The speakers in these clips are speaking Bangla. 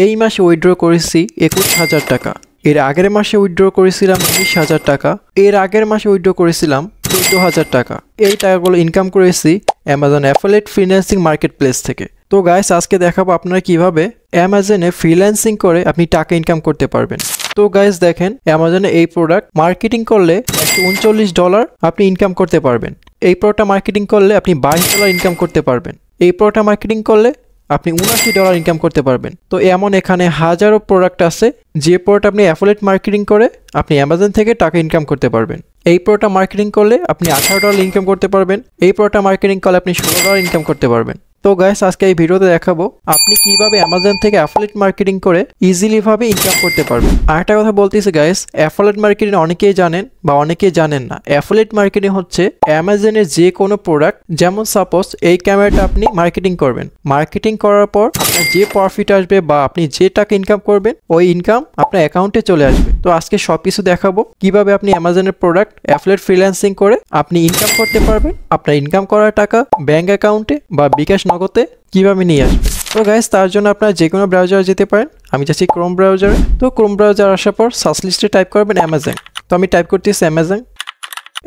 এই মাসে উইথড্র করেছি 21,000 টাকা, এর আগের মাসে উইথড্র করেছিলাম 19,000 টাকা, এর আগের মাসে উইথড্র করেছিলাম 14,000 টাকা। এই টাকাগুলো ইনকাম করেছি Amazon affiliate freelancing market place থেকে। তো গাইস আজকে দেখাবো আপনারা কিভাবে অ্যামাজনে ফ্রিল্যান্সিং করে আপনি টাকা ইনকাম করতে পারবেন। তো গাইস দেখেন, অ্যামাজনে এই প্রোডাক্ট মার্কেটিং করলে $139 আপনি ইনকাম করতে পারবেন। এই প্রোডাক্টটা মার্কেটিং করলে আপনি $22 ইনকাম করতে পারবেন। এই প্রোডাক্টটা মার্কেটিং করলে আপনি $79 ইনকাম করতে পারবেন। তো এমন এখানে হাজারো প্রোডাক্ট আছে যে প্রোডাক্ট আপনি অ্যাফিলিয়েট মার্কেটিং করে আপনি অ্যামাজন থেকে টাকা ইনকাম করতে পারবেন। এই প্রোডাক্টটা মার্কেটিং করলে আপনি $18 ইনকাম করতে পারবেন। এই প্রোডাক্টটা মার্কেটিং করলে আপনি $16 ইনকাম করতে পারবেন। তো গাইস আজকে এই ভিডিওতে দেখাবো আপনি কিভাবে অ্যামাজন থেকে অ্যাফিলিয়েট মার্কেটিং করে ইজিলি ভাবে ইনকাম করতে পারবেন। আরেকটা কথা বলতেছি গাইস, অ্যাফিলিয়েট মার্কেটিং অনেকেই জানেন বা অনেকেই জানেন না। অ্যাফিলিয়েট মার্কেটিং হচ্ছে অ্যামাজনের যে কোনো প্রোডাক্ট, যেমন সাপোজ এই ক্যামেরাটা আপনি মার্কেটিং করবেন, মার্কেটিং করার পর আপনার যে প্রফিট আসবে বা আপনি যে টাকা ইনকাম করবেন ওই ইনকাম আপনার অ্যাকাউন্টে চলে আসবে। তো আজকে সবকিছু দেখাবো কিভাবে আপনি অ্যামাজনের প্রোডাক্ট অ্যাফিলিয়েট ফ্রিল্যান্সিং করে আপনি ইনকাম করতে পারবেন। আপনার ইনকাম করার টাকা ব্যাংক অ্যাকাউন্টে বা বিকাশ নগদে কিভাবে নিয়ে আসবে। তো গাইস তার জন্য আপনারা যে কোনো ব্রাউজারে যেতে পারেন। আমি যাচ্ছি ক্রোম ব্রাউজারে। তো ক্রোম ব্রাউজার আসার পর সার্চ লিস্টে টাইপ করবেন অ্যামাজন। তো আমি টাইপ করতেছি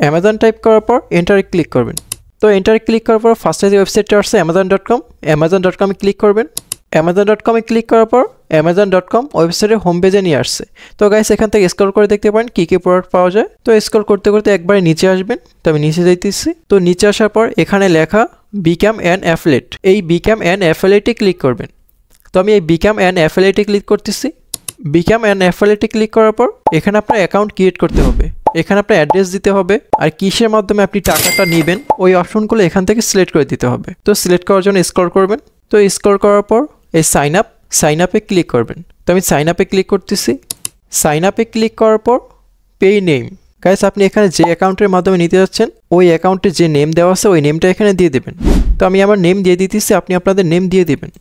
অ্যামাজন টাইপ করার পর এন্টারে ক্লিক করবেন। তো এন্টারে ক্লিক করার পর ফার্স্টে যে ওয়েবসাইটটা আসছে amazon.com, amazon.com-এ ক্লিক করবেন। amazon.com-এ ক্লিক করার পর amazon.com ওয়েবসাইটের হোম পেজে নিয়ে আসছে। তো গাইস এখান থেকে স্ক্রল করে দেখতে পারেন কী কী প্রোডাক্ট পাওয়া যায়। তো স্ক্রল করতে করতে একবারে নিচে আসবেন। তো আমি নিচে যাইতেছি। তো নিচে আসার পর এখানে লেখা বিকাম অ্যান অ্যাফিলিয়েট, এই বিকাম অ্যান অ্যাফিলিয়েটে ক্লিক করবেন। তো আমি এই বিকাম অ্যান অ্যাফিলিয়েটে ক্লিক করতেছি। বিকাম অ্যান অ্যাফিলিয়েটে ক্লিক করার পর এখানে আপনার অ্যাকাউন্ট ক্রিয়েট করতে হবে, এখানে আপনার অ্যাড্রেস দিতে হবে, আর কিসের মাধ্যমে আপনি টাকাটা নেবেন ওই অপশনগুলো এখান থেকে সিলেক্ট করে দিতে হবে। তো সিলেক্ট করার জন্য স্ক্রল করবেন। তো স্ক্রল করার পর এই সাইন আপে ক্লিক করবেন। তো আমি সাইন আপে ক্লিক করতেছি। সাইন আপে ক্লিক করার পর পে নেম, গাইস আপনি এখানে যে অ্যাকাউন্টের মাধ্যমে নিতে যাচ্ছেন ওই অ্যাকাউন্টে যে নেম দেওয়া আছে ওই নেমটা এখানে দিয়ে দেবেন। তো আমি আমার নেম দিয়ে দিতেছি, আপনি আপনাদের নেম দিয়ে দিবেন।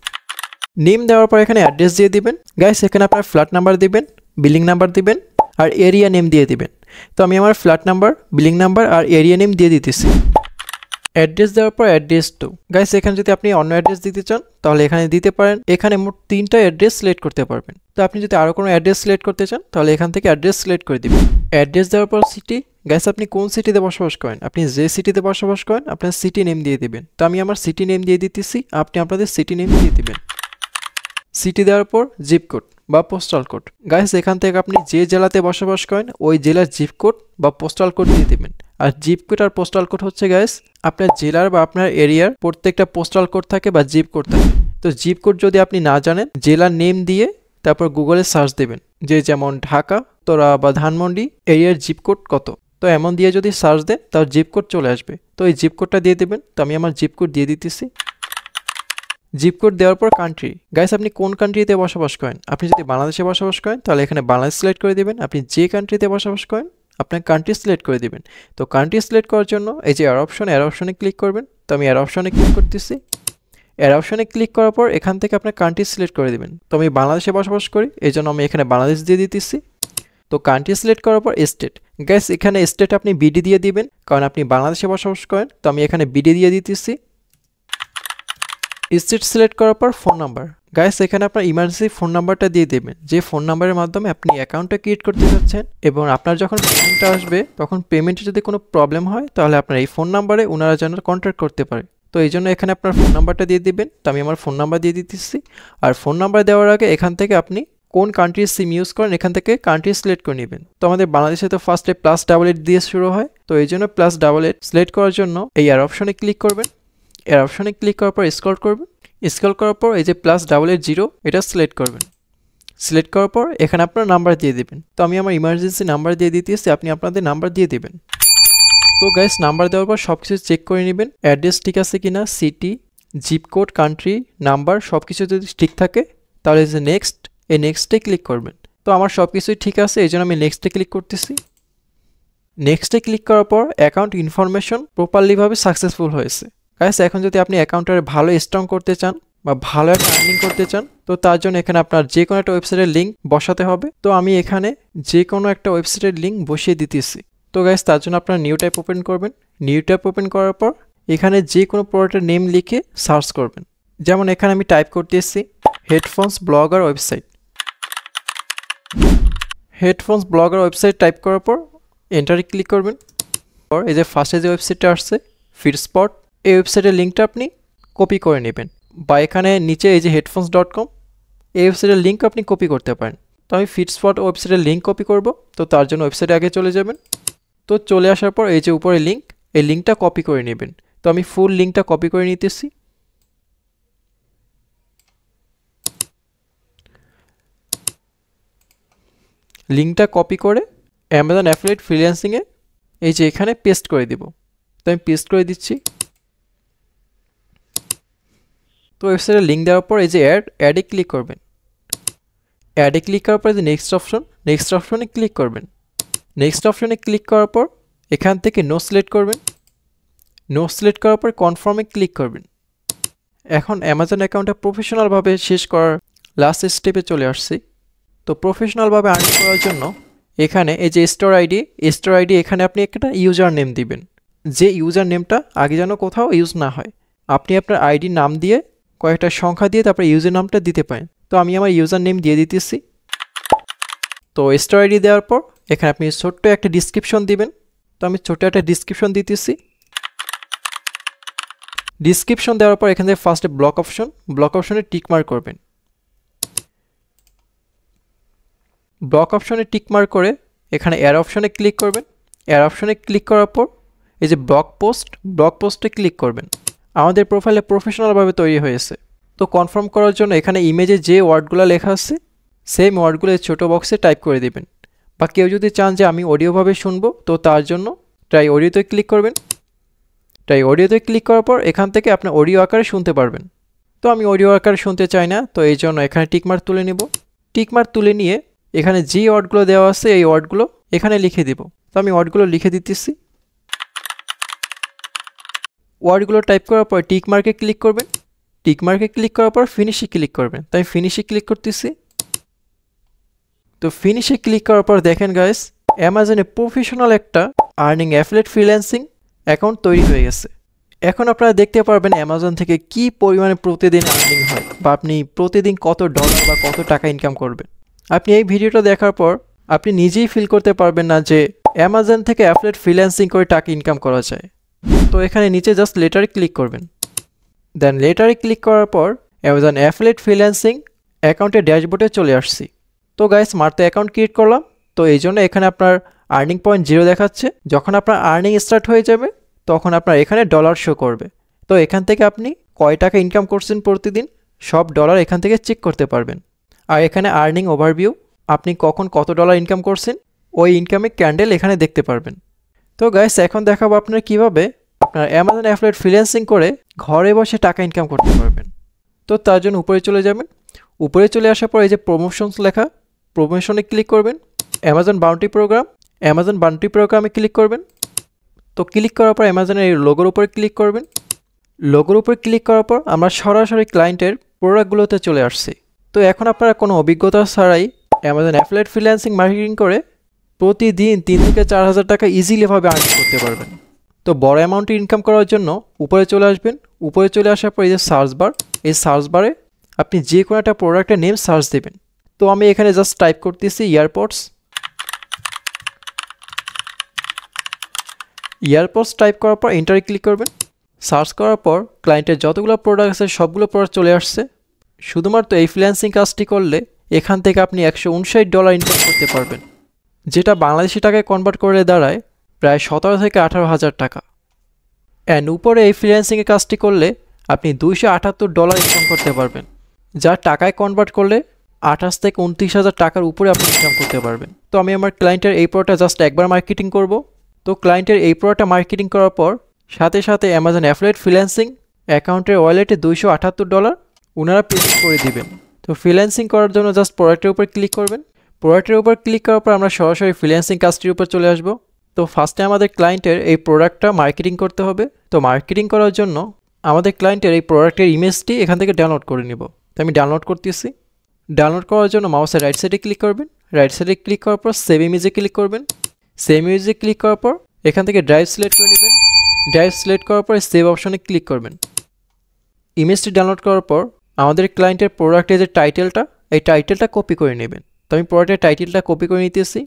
নেম দেওয়ার পর এখানে অ্যাড্রেস দিয়ে দিবেন। গাইস এখানে আপনার ফ্ল্যাট নাম্বার দিবেন, বিলিং নাম্বার দিবেন আর এরিয়া নেম দিয়ে দিবেন। তো আমি আমার ফ্ল্যাট নাম্বার, বিলিং নাম্বার আর এরিয়া নেম দিয়ে দিতেছি। অ্যাড্রেস দেওয়ার পর অ্যাড্রেস টু, গাইস এখানে যদি আপনি অন্য অ্যাড্রেস দিতে চান তাহলে এখানে দিতে পারেন। এখানে মোট 3টা অ্যাড্রেস সিলেক্ট করতে পারবেন। তো আপনি যদি আরও কোনো অ্যাড্রেস সিলেক্ট করতে চান তাহলে এখান থেকে অ্যাড্রেস সিলেক্ট করে দিবেন। অ্যাড্রেস দেওয়ার পর সিটি, গাইস আপনি কোন সিটিতে বসবাস করেন, আপনি যে সিটিতে বসবাস করেন আপনার সিটি নেম দিয়ে দিবেন। তো আমি আমার সিটি নেম দিয়ে দিতেছি, আপনি আপনাদের সিটি নেম দিয়ে দিবেন। সিটি দেওয়ার পর জিপ কোড বা পোস্টাল কোড, গাইস এখান থেকে আপনি যে জেলাতে বসবাস করেন ওই জেলার জিপ কোড বা পোস্টাল কোড দিয়ে দেবেন। আর জিপ কোড আর পোস্টাল কোড হচ্ছে গাইস আপনার জেলার বা আপনার এরিয়ার প্রত্যেকটা পোস্টাল কোড থাকে বা জিপ কোড থাকে। তো জিপ কোড যদি আপনি না জানেন, জেলার নেম দিয়ে তারপর গুগলে সার্চ দেবেন যে যেমন ঢাকা, তোরা বা ধানমন্ডি এরিয়ার জিপ কোড কত। তো এমন দিয়ে যদি সার্চ দেন তার জিপ কোড চলে আসবে। তো এই জিপ কোডটা দিয়ে দেবেন। তো আমি আমার জিপ কোড দিয়ে দিতেছি। জিপ কোড দেওয়ার পর কান্ট্রি, গাইস আপনি কোন কান্ট্রিতে বসবাস করেন, আপনি যদি বাংলাদেশে বসবাস করেন তাহলে এখানে বাংলাদেশ সিলেক্ট করে দেবেন। আপনি যে কান্ট্রিতে বসবাস করেন আপনার কান্ট্রি সিলেক্ট করে দেবেন। তো কান্ট্রি সিলেক্ট করার জন্য এই যে এর অপশনে ক্লিক করবেন। তো আমি এর অপশনে ক্লিক করতেছি। এর অপশনে ক্লিক করার পর এখান থেকে আপনার কান্ট্রি সিলেক্ট করে দেবেন। তো আমি বাংলাদেশে বসবাস করি এই জন্য আমি এখানে বাংলাদেশ দিয়ে দিতেছি। তো কান্ট্রি সিলেক্ট করার পর স্টেট, গাইস এখানে স্টেট আপনি বিডি দিয়ে দিবেন কারণ আপনি বাংলাদেশে বসবাস করেন। তো আমি এখানে বিডি দিয়ে দিতেছি। স্টেট সিলেক্ট করার পর ফোন নাম্বার, গাইস এখানে আপনার ইমার্জেন্সি ফোন নাম্বারটা দিয়ে দেবেন যে ফোন নাম্বারের মাধ্যমে আপনি অ্যাকাউন্টটা ক্রিয়েট করতে যাচ্ছেন এবং আপনার যখন পেমেন্টটা আসবে তখন পেমেন্টে যদি কোনো প্রবলেম হয় তাহলে আপনার এই ফোন নাম্বারে ওনারা যেন কন্ট্যাক্ট করতে পারে। তো এই জন্য এখানে আপনার ফোন নাম্বারটা দিয়ে দিবেন। তো আমি আমার ফোন নাম্বার দিয়ে দিতেছি। আর ফোন নাম্বার দেওয়ার আগে এখান থেকে আপনি কোন কান্ট্রির সিম ইউজ করেন এখান থেকে কান্ট্রি সিলেক্ট করে নেবেন। তো আমাদের বাংলাদেশে তো ফার্স্টে +88 দিয়ে শুরু হয়। তো এই জন্য +88 সিলেক্ট করার জন্য এই আর অপশনে ক্লিক করবেন। এর অপশনে ক্লিক করার পর স্ক্রল করবেন। স্ক্রল করার পর এই যে +88 এটা সিলেক্ট করবেন। সিলেক্ট করার পর এখানে আপনার নাম্বার দিয়ে দেবেন। তো আমি আমার ইমার্জেন্সি নাম্বার দিয়ে দিতেছি, আপনি আপনাদের নাম্বার দিয়ে দেবেন। তো গাইস নাম্বার দেওয়ার পর সব কিছু চেক করে নেবেন অ্যাড্রেস ঠিক আছে কিনা, city, zip code, country, number সব কিছু যদি ঠিক থাকে তাহলে যে নেক্সট, এই নেক্সটে ক্লিক করবেন। তো আমার সব কিছুই ঠিক আছে এই জন্য আমি নেক্সটে ক্লিক করতেছি। নেক্সটে ক্লিক করার পর অ্যাকাউন্ট ইনফরমেশন প্রপারলিভাবে সাকসেসফুল হয়েছে। গাইস এখন যদি আপনি অ্যাকাউন্টটা ভালো স্ট্রং করতে চান বা ভালো একটা আর্নিং করতে চান তো তার জন্য এখানে আপনার যে কোনো একটা ওয়েবসাইটের লিঙ্ক বসাতে হবে। তো আমি এখানে যে কোনো একটা ওয়েবসাইটের লিঙ্ক বসিয়ে দিতেছি। তো গাইস তার জন্য আপনার নিউ ট্যাব ওপেন করবেন। নিউ ট্যাব ওপেন করার পর এখানে যে কোনো প্রোডাক্টের নেম লিখে সার্চ করবেন। যেমন এখানে আমি টাইপ করতেছি headphones blogger website. Headphones blogger website type করার পর এন্টারে ক্লিক করবেন। পর এই যে ফার্স্টে যে ওয়েবসাইটটা আসছে ফিটস্পট, এই ওয়েবসাইটের লিঙ্কটা আপনি কপি করে নেবেন, বা এখানে নিচে এই যে headphones.com এই ওয়েবসাইটের লিঙ্ক আপনি কপি করতে পারেন। তো আমি ফিটস্পট ওয়েবসাইটের লিঙ্ক কপি করব, তো তার জন্য ওয়েবসাইটে আগে চলে যাবেন। তো চলে আসার পর এই যে উপরে লিঙ্ক, এই লিঙ্কটা কপি করে নেবেন। তো আমি ফুল লিঙ্কটা কপি করে নিতেছি। লিঙ্কটা কপি করে অ্যামাজন অ্যাফিলিয়েট ফ্রিল্যান্সিংয়ে এই যে এখানে পেস্ট করে দিব। তো আমি পেস্ট করে দিচ্ছি। তো ওয়েবসাইটে লিঙ্ক দেওয়ার পর এই যে অ্যাডে ক্লিক করবেন। অ্যাডে ক্লিক করার পর যে নেক্সট অপশনে ক্লিক করবেন। নেক্সট অপশনে ক্লিক করার পর এখান থেকে নো সিলেক্ট করবেন। নো সিলেক্ট করার পর কনফার্মে ক্লিক করবেন। এখন অ্যামাজন অ্যাকাউন্টটা প্রফেশনালভাবে শেষ করার লাস্ট স্টেপে চলে আসছি। তো প্রফেশনালভাবে আর্নিং করার জন্য এখানে এই যে স্টোর আইডি এখানে আপনি একটা ইউজার নেম দিবেন। যে ইউজার নেমটা আগে যেন কোথাও ইউজ না হয়। আপনি আপনার আইডির নাম দিয়ে কয়েকটা সংখ্যা দিয়ে তারপরে ইউজার নামটা দিতে পারেন। তো আমি আমার ইউজার নেম দিয়ে দিতেছি। তো স্টোর আইডি দেওয়ার পর এখানে আপনি ছোট্ট একটা ডিসক্রিপশন দিবেন। তো আমি ছোট্ট একটা ডিসক্রিপশন দিতেছি। ডিসক্রিপশন দেওয়ার পর এখান থেকে ফার্স্টে ব্লক অপশনে টিক মার্ক করবেন। ব্লক অপশনে টিক মার্ক করে এখানে এর অপশনে ক্লিক করবেন। এর অপশনে ক্লিক করার পর এই যে ব্লগ পোস্টে ক্লিক করবেন। আমাদের প্রোফাইলে প্রফেশনালভাবে তৈরি হয়েছে। তো কনফার্ম করার জন্য এখানে ইমেজে যে ওয়ার্ডগুলো লেখা আছে সেম ওয়ার্ডগুলো ছোটো বক্সে টাইপ করে দিবেন। বা কেউ যদি চান যে আমি অডিওভাবে শুনবো, তো তার জন্য ট্রাই অডিওতে ক্লিক করবেন। ট্রাই অডিওতে ক্লিক করার পর এখান থেকে আপনি অডিও আকারে শুনতে পারবেন। তো আমি অডিও আকারে শুনতে চাই না, তো এই জন্য এখানে টিকমার্ক তুলে নেব। টিকমার্ক তুলে নিয়ে এখানে যে ওয়ার্ডগুলো দেওয়া আছে এই ওয়ার্ডগুলো এখানে লিখে দিব। তো আমি ওয়ার্ডগুলো লিখে দিতেছি। ওয়ার্ডগুলো টাইপ করার পর টিকমার্কে ক্লিক করবেন। টিকমার্কে ক্লিক করার পর ফিনিশে ক্লিক করবেন। তাই ফিনিশে ক্লিক করতেছি। তো ফিনিশে ক্লিক করার পর দেখেন গাইস, অ্যামাজনে প্রফেশনাল একটা আর্নিং অ্যাফিলিয়েট ফ্রিল্যান্সিং অ্যাকাউন্ট তৈরি হয়ে গেছে। এখন আপনারা দেখতে পারবেন অ্যামাজন থেকে কি পরিমাণে প্রতিদিন আর্নিং হয়, বা আপনি প্রতিদিন কত ডলার বা কত টাকা ইনকাম করবেন। আপনি এই ভিডিওটা দেখার পর আপনি নিজেই ফিল করতে পারবেন না যে অ্যামাজন থেকে অ্যাফিলিয়েট ফ্রিল্যান্সিং করে টাকা ইনকাম করা যায়। তো এখানে নিচে জাস্ট লেটারে ক্লিক করবেন। দেন লেটারে ক্লিক করার পর অ্যামাজন অ্যাফিলিয়েট ফ্রিল্যান্সিং অ্যাকাউন্টের ড্যাশবোর্ডে চলে আসছি। তো গাইস মাত্র অ্যাকাউন্ট ক্রিয়েট করলাম। তো এই জন্য এখানে আপনার আর্নিং পয়েন্ট 0 দেখাচ্ছে। যখন আপনার আর্নিং স্টার্ট হয়ে যাবে তখন আপনার এখানে ডলার শো করবে। তো এখান থেকে আপনি কয় টাকা ইনকাম করছেন প্রতিদিন সব ডলার এখান থেকে চেক করতে পারবেন। আর এখানে আর্নিং ওভারভিউ, আপনি কখন কত ডলার ইনকাম করছেন ওই ইনকামের ক্যান্ডেল এখানে দেখতে পারবেন। তো গাইস এখন দেখাবো আপনারা কীভাবে আপনার অ্যামাজন অ্যাফিলিয়েট ফ্রিল্যান্সিং করে ঘরে বসে টাকা ইনকাম করতে পারবেন। তো তার জন্য উপরে চলে যাবেন। উপরে চলে আসার পর এই যে প্রমোশনস লেখা, প্রমোশনে ক্লিক করবেন। অ্যামাজন বাউন্টি প্রোগ্রামে ক্লিক করবেন। তো ক্লিক করার পর অ্যামাজনের এই লোগোর উপরে ক্লিক করবেন। লোগোর উপরে ক্লিক করার পর আমরা সরাসরি ক্লায়েন্টের প্রোডাক্টগুলোতে চলে আসছি। তো এখন আপনারা কোনো অভিজ্ঞতা ছাড়াই অ্যামাজন অ্যাফিলিয়েট ফ্রিল্যান্সিং মার্কেটিং করে প্রতিদিন 3 থেকে 4 হাজার টাকা ইজিলিভাবে আর্ন করতে পারবেন। তো বড় অ্যামাউন্টে ইনকাম করার জন্য উপরে চলে আসবেন। উপরে চলে আসার পর এই যে সার্চ বার, এই সার্চ বারে আপনি যে কোনো একটা প্রোডাক্টের নেম সার্চ দেবেন। তো আমি এখানে জাস্ট টাইপ করতেছি ইয়ারপডস টাইপ করার পর এন্টারে ক্লিক করবেন। সার্চ করার পর ক্লায়েন্টের যতগুলো প্রোডাক্ট আছে সবগুলো প্রোডাক্ট চলে আসছে। শুধুমাত্র এই ফ্রিল্যান্সিং কাজটি করলে এখান থেকে আপনি $159 ইনকাম করতে পারবেন, যেটা বাংলাদেশি টাকায় কনভার্ট করে দাঁড়ায় প্রায় 17 থেকে 18 হাজার টাকা। অ্যান্ড উপরে এই ফ্রিল্যান্সিংয়ের কাজটি করলে আপনি $278 ইনকাম করতে পারবেন, যা টাকায় কনভার্ট করলে 28 থেকে 29 হাজার টাকার উপরে আপনি ইনকাম করতে পারবেন। তো আমি আমার ক্লায়েন্টের এই প্রোডাক্টটা জাস্ট একবার মার্কেটিং করব। তো ক্লায়েন্টের এই প্রোডাক্টটা মার্কেটিং করার পর সাথে সাথে অ্যামাজন অ্যাফিলিয়েট ফ্রিল্যান্সিং অ্যাকাউন্টের ওয়ালেটে $278 ওনারা পেমেন্ট করে দিবেন। তো ফ্রিল্যান্সিং করার জন্য জাস্ট প্রোডাক্টের উপর ক্লিক করবেন। প্রোডাক্টের উপর ক্লিক করার পর আমরা সরাসরি ফ্রিল্যান্সিং কাজটির উপর চলে আসব। তো ফার্স্টে আমাদের ক্লায়েন্টের এই প্রোডাক্টটা মার্কেটিং করতে হবে। তো মার্কেটিং করার জন্য আমাদের ক্লায়েন্টের এই প্রোডাক্টের ইমেজটি এখান থেকে ডাউনলোড করে নেব। তো আমি ডাউনলোড করতেছি। ডাউনলোড করার জন্য মাউসের রাইট সাইডে ক্লিক করবেন। রাইট সাইডে ক্লিক করার পর সেভ ইমেজে ক্লিক করবেন। সেভ ইমেজে ক্লিক করার পর এখান থেকে ড্রাইভ সিলেক্ট করে নেবেন। ড্রাইভ সিলেক্ট করার পর সেভ অপশনে ক্লিক করবেন। ইমেজটি ডাউনলোড করার পর আমাদের ক্লায়েন্টের প্রোডাক্টের যে টাইটেলটা, এই টাইটেলটা কপি করে নেবেন। তো আমি প্রোডাক্টের টাইটেলটা কপি করে নিতেছি।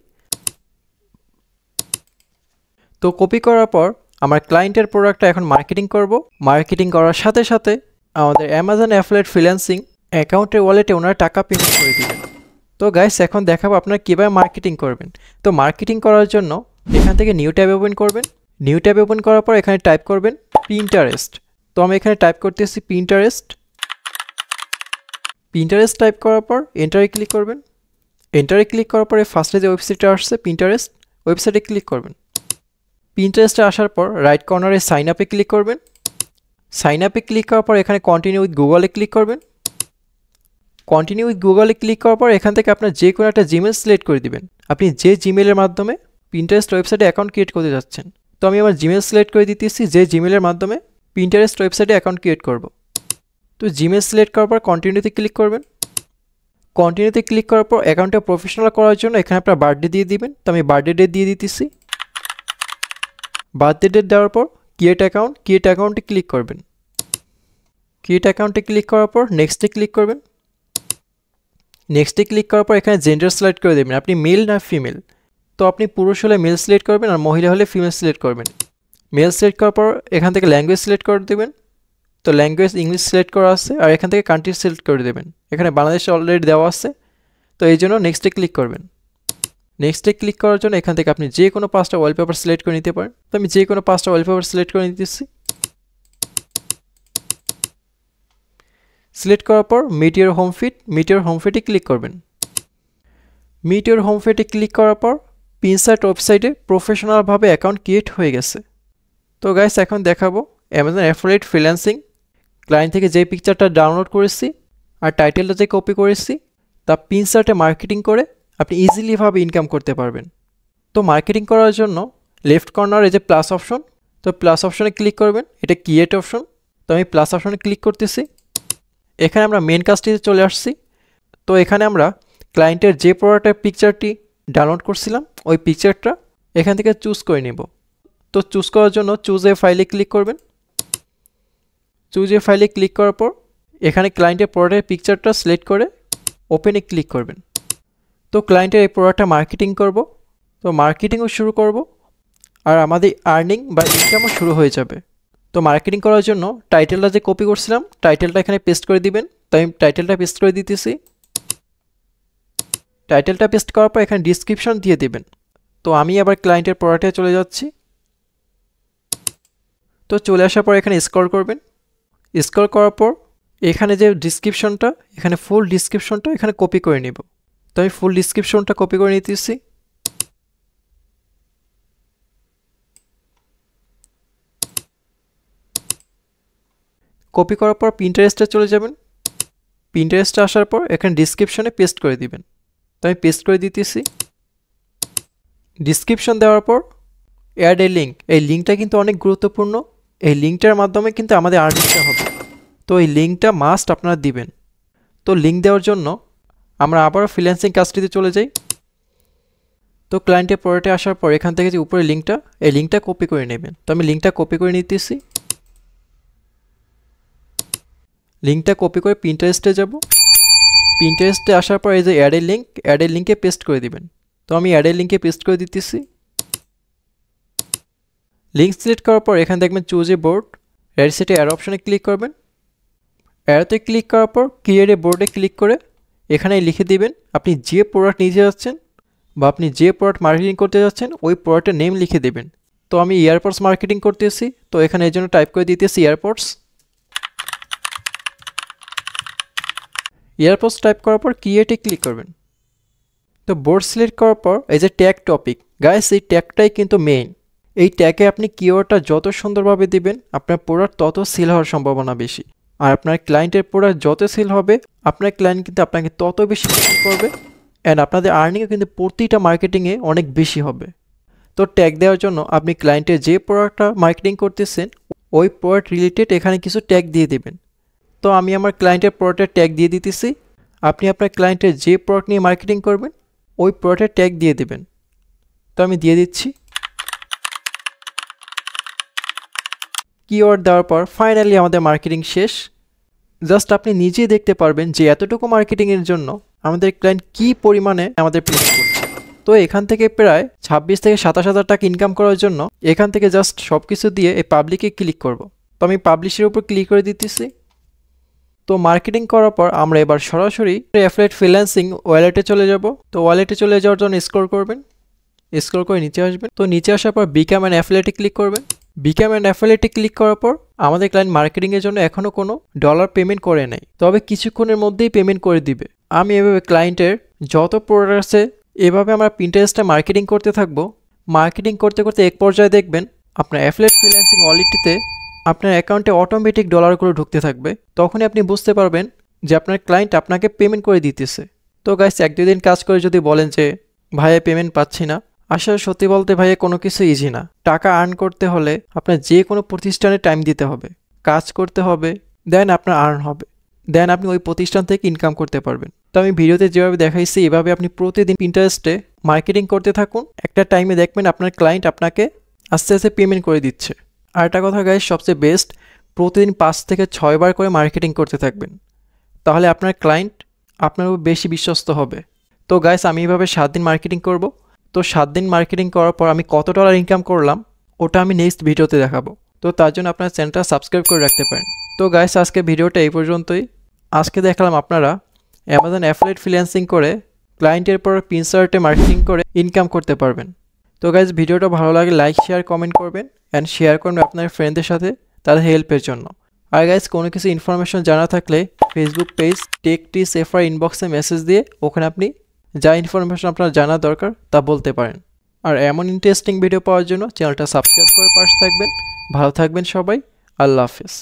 তো কপি করার পর আমার ক্লায়েন্টের প্রোডাক্টটা এখন মার্কেটিং করব। মার্কেটিং করার সাথে সাথে আমাদের অ্যামাজন অ্যাফিলিয়েট ফ্রিল্যান্সিং অ্যাকাউন্টের ওয়ালেটে ওনারা টাকা পেমেন্ট করে দিবেন। তো গাইস, এখন দেখাবো আপনারা কীভাবে মার্কেটিং করবেন। তো মার্কেটিং করার জন্য এখান থেকে নিউ ট্যাব ওপেন করবেন। নিউ ট্যাব ওপেন করার পর এখানে টাইপ করবেন পিন্টারেস্ট। তো আমি এখানে টাইপ করতেছি পিন্টারেস্ট। পিন্টারেস্ট টাইপ করার পর এন্টারে ক্লিক করবেন। এন্টারে ক্লিক করার পরে ফার্স্টে যে ওয়েবসাইটটা আসছে পিন্টারেস্ট, ওয়েবসাইটে ক্লিক করবেন। পিন্টারেস্টে আসার পর রাইট কর্নারে সাইন আপে ক্লিক করবেন। সাইন আপে ক্লিক করার পর এখানে কন্টিনিউ উইথ গুগলে ক্লিক করবেন। কন্টিনিউ উইথ গুগলে ক্লিক করার পর এখান থেকে আপনার যে কোনো একটা জিমেল সিলেক্ট করে দিবেন। আপনি যে জিমেলের মাধ্যমে পিন্টারেস্ট ওয়েবসাইটে অ্যাকাউন্ট ক্রিয়েট করতে যাচ্ছেন। তো আমি আমার জিমেল সিলেক্ট করে দিতেছি যে জিমেলের মাধ্যমে পিন্টারেস্ট ওয়েবসাইটে অ্যাকাউন্ট ক্রিয়েট করব। তো জিমেল সিলেক্ট করার পর কন্টিনিউতে ক্লিক করবেন। কন্টিনিউতে ক্লিক করার পর অ্যাকাউন্টটা প্রফেশনাল করার জন্য এখানে আপনার বার্থডে দিয়ে দিবেন। তো আমি বার্থডে ডেট দিয়ে দিতেছি। বার্থডে ডেট দেওয়ার পর ক্রিয়েট অ্যাকাউন্টে ক্লিক করবেন। ক্রিয়েট অ্যাকাউন্টে ক্লিক করার পর নেক্সটে ক্লিক করবেন। নেক্সটে ক্লিক করার পর এখানে জেন্ডার সিলেক্ট করে দেবেন, আপনি মেল না ফিমেল। তো আপনি পুরুষ হলে মেল সিলেক্ট করবেন আর মহিলা হলে ফিমেল সিলেক্ট করবেন। মেল সিলেক্ট করার পর এখান থেকে ল্যাঙ্গুয়েজ সিলেক্ট করে দেবেন। তো ল্যাঙ্গুয়েজ ইংলিশ সিলেক্ট করা আছে আর এখান থেকে কান্ট্রি সিলেক্ট করে দেবেন। এখানে বাংলাদেশ অলরেডি দেওয়া আছে, তো এই জন্য নেক্সটে ক্লিক করবেন। নেক্সটে ক্লিক করার জন্য এখান থেকে আপনি যে কোনো 5টা ওয়ালপেপার সিলেক্ট করে নিতে পারেন। তো আমি যে কোনো 5টা ওয়ালপেপার সিলেক্ট করে নিতেছি। সিলেক্ট করার পর মিট ইওর হোম ফিটে ক্লিক করবেন। মিট ইওর হোম ফিটে ক্লিক করার পর পিনসার্ট ওয়েবসাইটে প্রফেশনালভাবে অ্যাকাউন্ট ক্রিয়েট হয়ে গেছে। তো গাইস, এখন দেখাবো অ্যামাজন অ্যাফিলিয়েট ফ্রিল্যান্সিং ক্লায়েন্ট থেকে যে পিকচারটা ডাউনলোড করেছি আর টাইটেলটা যে কপি করেছি তা পিনসার্টে মার্কেটিং করে আপনি ইজিলিভাবে ইনকাম করতে পারবেন। তো মার্কেটিং করার জন্য লেফট কর্নারে যে প্লাস অপশন, তো প্লাস অপশনে ক্লিক করবেন। এটা ক্রিয়েট অপশন। তো আমি প্লাস অপশনে ক্লিক করতেছি। এখানে আমরা মেন কাজটিতে চলে আসছি। তো এখানে আমরা ক্লায়েন্টের যে প্রোডাক্টের পিকচারটি ডাউনলোড করছিলাম ওই পিকচারটা এখান থেকে চুজ করে নেব। তো চুজ করার জন্য চুজ এ ফাইলে ক্লিক করবেন। চুজ এ ফাইলে ক্লিক করার পর এখানে ক্লায়েন্টের প্রোডাক্টের পিকচারটা সিলেক্ট করে ওপেনে ক্লিক করবেন। তো ক্লায়েন্টের এই প্রোডাক্টটা মার্কেটিং করব। তো মার্কেটিংও শুরু করব আর আমাদের আর্নিং বা ইনকামও শুরু হয়ে যাবে। তো মার্কেটিং করার জন্য টাইটেলটা যে কপি করছিলাম টাইটেলটা এখানে পেস্ট করে দিবেন। তো আমি টাইটেলটা পেস্ট করে দিতেছি। টাইটেলটা পেস্ট করার পর এখানে ডিসক্রিপশন দিয়ে দিবেন। তো আমি আবার ক্লায়েন্টের প্রোডাক্টে চলে যাচ্ছি। তো চলে আসার পর এখানে স্ক্রল করবেন। স্ক্রল করার পর এখানে যে ডিসক্রিপশনটা, এখানে ফুল ডিসক্রিপশনটা এখানে কপি করে নেব। তো আমি ফুল ডিসক্রিপশনটা কপি করে নিতেছি। কপি করার পর পিন্টারেস্টে চলে যাবেন। পিন্টারেস্টে আসার পর এখানে ডিসক্রিপশনে পেস্ট করে দিবেন। তো আমি পেস্ট করে দিতেছি। ডিসক্রিপশন দেওয়ার পর অ্যাড এ লিঙ্ক, এই লিঙ্কটা কিন্তু অনেক গুরুত্বপূর্ণ। এই লিঙ্কটার মাধ্যমে কিন্তু আমাদের আর্নিংটা হবে। তো এই লিঙ্কটা মাস্ট আপনারা দিবেন। তো লিঙ্ক দেওয়ার জন্য আমরা আবারও ফ্রিল্যান্সিং কাজটিতে চলে যাই। তো ক্লায়েন্টের প্রোডাক্টে আসার পর এখান থেকে যে উপরে লিঙ্কটা, এই লিঙ্কটা কপি করে নেবেন। তো আমি লিঙ্কটা কপি করে নিতেছি। লিঙ্কটা কপি করে পিন্টারেস্টে যাব। পিন্টারেস্টে আসার পর এই যে অ্যাডের লিঙ্কে পেস্ট করে দিবেন। তো আমি অ্যাডের লিঙ্কে পেস্ট করে দিতেছি। লিঙ্ক সিলেক্ট করার পর এখানে দেখবেন চুজ এ বোর্ড, রাইট সাইডে অ্যারো অপশনে ক্লিক করবেন। অ্যারোতে ক্লিক করার পর ক্রিয়েট এ বোর্ডে ক্লিক করে এখানে লিখে দিবেন আপনি যে প্রোডাক্ট নিতে যাচ্ছেন বা আপনি যে প্রোডাক্ট মার্কেটিং করতে যাচ্ছেন ওই প্রোডাক্টের নেম লিখে দেবেন। তো আমি এয়ারপডস মার্কেটিং করতেছি, তো এখানে এই জন্য টাইপ করে দিতেছি এয়ারপডস। এয়ারপডস টাইপ করার পর ক্রিয়েটে ক্লিক করবেন। তো বোর্ড সিলেক্ট করার পর এই যে ট্যাগ টপিক, গাইস এই ট্যাগটাই কিন্তু মেইন। এই ট্যাগে আপনি কিওয়ার্ডটা যত সুন্দরভাবে দিবেন আপনার প্রোডাক্ট তত সেল হওয়ার সম্ভাবনা বেশি। আর আপনার ক্লায়েন্টের প্রোডাক্ট যত সেল হবে আপনার ক্লায়েন্ট কিন্তু আপনাকে তত বেশি পেমেন্ট করবে অ্যান্ড আপনাদের আর্নিংও কিন্তু প্রতিটা মার্কেটিংয়ে অনেক বেশি হবে। তো ট্যাগ দেওয়ার জন্য আপনি ক্লায়েন্টের যে প্রোডাক্টটা মার্কেটিং করতেছেন ওই প্রোডাক্ট রিলেটেড এখানে কিছু ট্যাগ দিয়ে দেবেন। তো আমি আমার ক্লায়েন্টের প্রোডাক্টের ট্যাগ দিয়ে দিতেছি। আপনি আপনার ক্লায়েন্টের যে প্রোডাক্ট নিয়ে মার্কেটিং করবেন ওই প্রোডাক্টের ট্যাগ দিয়ে দেবেন। তো আমি দিয়ে দিচ্ছি। কিওয়ার্ড দেওয়ার পর ফাইনালি আমাদের মার্কেটিং শেষ। জাস্ট আপনি নিজেই দেখতে পারবেন যে এতটুকু মার্কেটিংয়ের জন্য আমাদের ক্লায়েন্ট কী পরিমাণে আমাদের পেমেন্ট করছে। তো এখান থেকে প্রায় 26 থেকে 27,000 টাকা ইনকাম করার জন্য এখান থেকে জাস্ট সব কিছু দিয়ে এই পাবলিকে ক্লিক করব। তো আমি পাবলিশের উপর ক্লিক করে দিতেছি। তো মার্কেটিং করার পর আমরা এবার সরাসরি অ্যাফিলিয়েট ফ্রিল্যান্সিং ওয়ালেটে চলে যাব। তো ওয়ালেটে চলে যাওয়ার জন্য স্ক্রল করবেন, স্ক্রল করে নিচে আসবেন। তো নিচে আসার পর বিকাম অ্যান্ড অ্যাফিলিয়েটে ক্লিক করবেন। বিকাম অ্যান্ড অ্যাফিলিয়েটে ক্লিক করার পর আমাদের ক্লায়েন্ট মার্কেটিংয়ের জন্য এখনও কোনো ডলার পেমেন্ট করে নেই, তবে কিছুক্ষণের মধ্যেই পেমেন্ট করে দিবে। আমি এভাবে ক্লায়েন্টের যত প্রোডাক্ট আছে এভাবে আমরা পিন্টারেস্টে মার্কেটিং করতে থাকবো। মার্কেটিং করতে করতে এক পর্যায়ে দেখবেন আপনার অ্যাফিলিয়েট ফ্রিল্যান্সিং ওয়ালেটটিতে আপনার অ্যাকাউন্টে অটোমেটিক ডলারগুলো ঢুকতে থাকবে। তখনই আপনি বুঝতে পারবেন যে আপনার ক্লায়েন্ট আপনাকে পেমেন্ট করে দিতেছে। তো গাইস 1-2 দিন কাজ করে যদি বলেন যে ভাইয়া পেমেন্ট পাচ্ছি না, আসলে সত্যি বলতে ভাইয়া কোনো কিছু ইজি না। টাকা আর্ন করতে হলে আপনার যে কোনো প্রতিষ্ঠানে টাইম দিতে হবে, কাজ করতে হবে, দেন আপনার আর্ন হবে, দেন আপনি ওই প্রতিষ্ঠান থেকে ইনকাম করতে পারবেন। তো আমি ভিডিওতে যেভাবে দেখাইছি এভাবে আপনি প্রতিদিন পিন্টারেস্টে মার্কেটিং করতে থাকুন। একটা টাইমে দেখবেন আপনার ক্লায়েন্ট আপনাকে আস্তে আস্তে পেমেন্ট করে দিচ্ছে। আর একটা কথা গাইস, সবচেয়ে বেস্ট প্রতিদিন 5 থেকে 6 বার করে মার্কেটিং করতে থাকবেন, তাহলে আপনার ক্লায়েন্ট আপনার উপর বেশি বিশ্বস্ত হবে। তো গাইস আমি এইভাবে 7 দিন মার্কেটিং করব। তো 7 দিন মার্কেটিং করার পর আমি কত ডলার ইনকাম করলাম ওটা আমি নেক্সট ভিডিওতে দেখাবো। তো তার জন্য আপনার চ্যানেলটা সাবস্ক্রাইব করে রাখতে পারেন। তো গাইস আজকে ভিডিওটা এই পর্যন্তই। আজকে দেখালাম আপনারা অ্যামাজন অ্যাফিলিয়েট ফ্রিল্যান্সিং করে ক্লায়েন্টের পর পিনসার্টে মার্কেটিং করে ইনকাম করতে পারবেন। তো গাইস ভিডিওটা ভালো লাগে লাইক শেয়ার কমেন্ট করবেন অ্যান্ড শেয়ার করবেন আপনার ফ্রেন্ডদের সাথে তাদের হেল্পের জন্য। আর গাইস কোনো কিছু ইনফরমেশন জানা থাকলে Facebook page take tips FR ইনবক্সে মেসেজ দিয়ে ওখানে আপনি যা ইনফরমেশন আপনার জানা দরকার তা বলতে পারেন। আর এমন ইন্টারেস্টিং ভিডিও পাওয়ার জন্য চ্যানেলটা সাবস্ক্রাইব করে পাশে থাকবেন। ভালো থাকবেন সবাই, আল্লাহ হাফেজ।